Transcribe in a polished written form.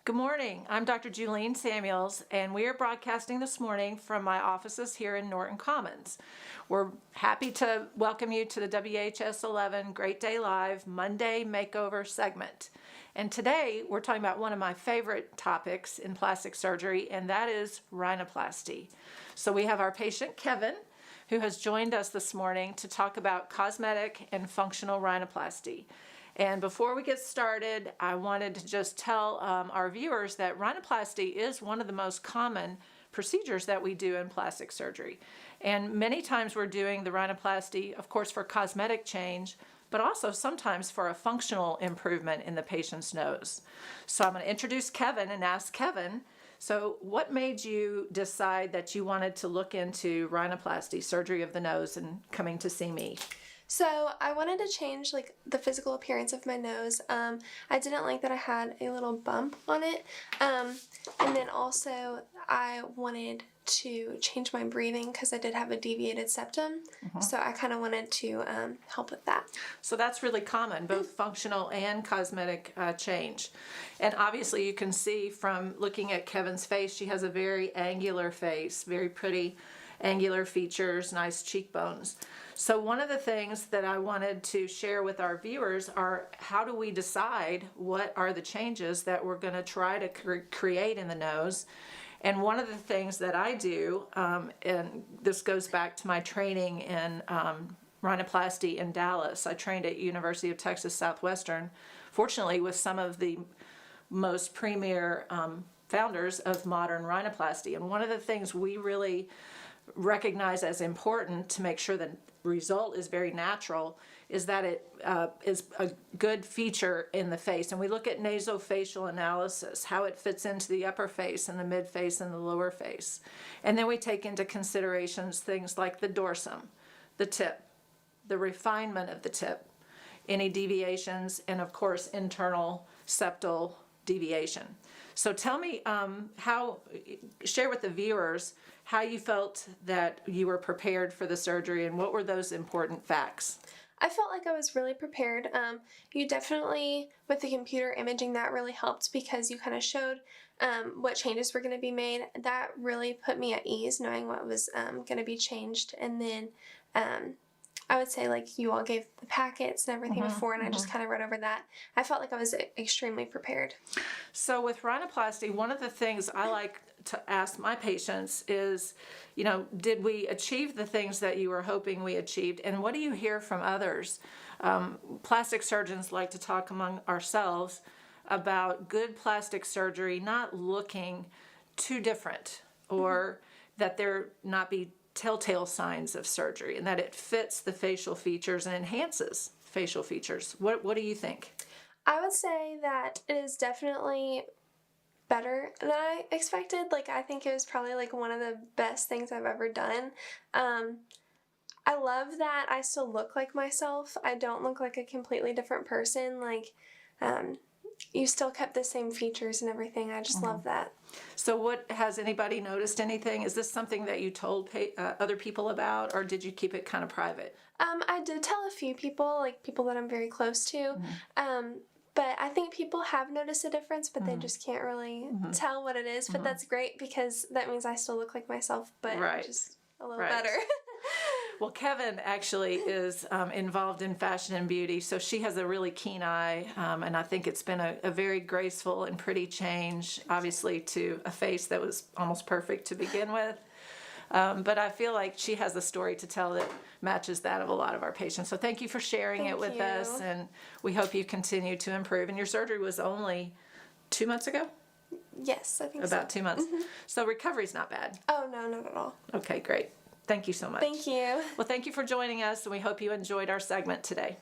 Good morning. I'm Dr. Julene Samuels, and we are broadcasting this morning from my offices here in Norton Commons. We're happy to welcome you to the WHS 11 Great Day Live Monday Makeover segment. And today we're talking about one of my favorite topics in plastic surgery, and that is rhinoplasty. So we have our patient Kevin, who has joined us this morning to talk about cosmetic and functional rhinoplasty. And before we get started, I wanted to just tell our viewers that rhinoplasty is one of the most common procedures that we do in plastic surgery. And many times we're doing the rhinoplasty, of course, for cosmetic change, but also sometimes for a functional improvement in the patient's nose. So I'm going to introduce Kevin and ask Kevin, so what made you decide that you wanted to look into rhinoplasty, surgery of the nose, and coming to see me? So I wanted to change the physical appearance of my nose. I didn't like that I had a little bump on it. And then also I wanted to change my breathing because I did have a deviated septum. So I kind of wanted to help with that. So that's really common, both functional and cosmetic change. And obviously you can see from looking at Kevin's face, she has a very angular face, very pretty angular features, nice cheekbones. So one of the things that I wanted to share with our viewers are how do we decide what are the changes that we're going to try to create in the nose. And one of the things that I do, and this goes back to my training in rhinoplasty in Dallas. I trained at University of Texas Southwestern, fortunately with some of the most premier founders of modern rhinoplasty. And one of the things we really recognize as important to make sure the result is very natural is that it is a good feature in the face. And we look at nasofacial analysis, how it fits into the upper face and the mid face and the lower face. And then we take into considerations things like the dorsum, the tip, the refinement of the tip, any deviations, and of course internal septal deviation. So tell me share with the viewers how you felt that you were prepared for the surgery and what were those important facts? I felt like I was really prepared. You definitely, with the computer imaging, that really helped because you kind of showed what changes were going to be made. That really put me at ease knowing what was going to be changed. And then I would say you all gave the packets and everything before, and I just kind of read over that. I felt like I was extremely prepared. So with rhinoplasty, one of the things I like to ask my patients is, did we achieve the things that you were hoping we achieved? And what do you hear from others? Plastic surgeons like to talk among ourselves about good plastic surgery not looking too different or that there not be telltale signs of surgery and that it fits the facial features and enhances facial features. What do you think? I would say that it is definitely better than I expected. I think it was probably one of the best things I've ever done. I love that I still look like myself. I don't look like a completely different person. You still kept the same features and everything. I just love that. So has anybody noticed anything? Is this something that you told other people about, or did you keep it kind of private? I did tell a few people, people that I'm very close to. But I think people have noticed a difference, but they just can't really tell what it is. But that's great because that means I still look like myself, but just a little better. Well, Kevin actually is involved in fashion and beauty, so she has a really keen eye, and I think it's been a very graceful and pretty change, obviously, to a face that was almost perfect to begin with. But I feel like she has a story to tell that matches that of a lot of our patients. So thank you for sharing it with us, and we hope you continue to improve. And your surgery was only 2 months ago? Yes, I think About 2 months. So recovery's not bad. Oh, no, not at all. Okay, great. Thank you so much. Thank you. Well, thank you for joining us, and we hope you enjoyed our segment today.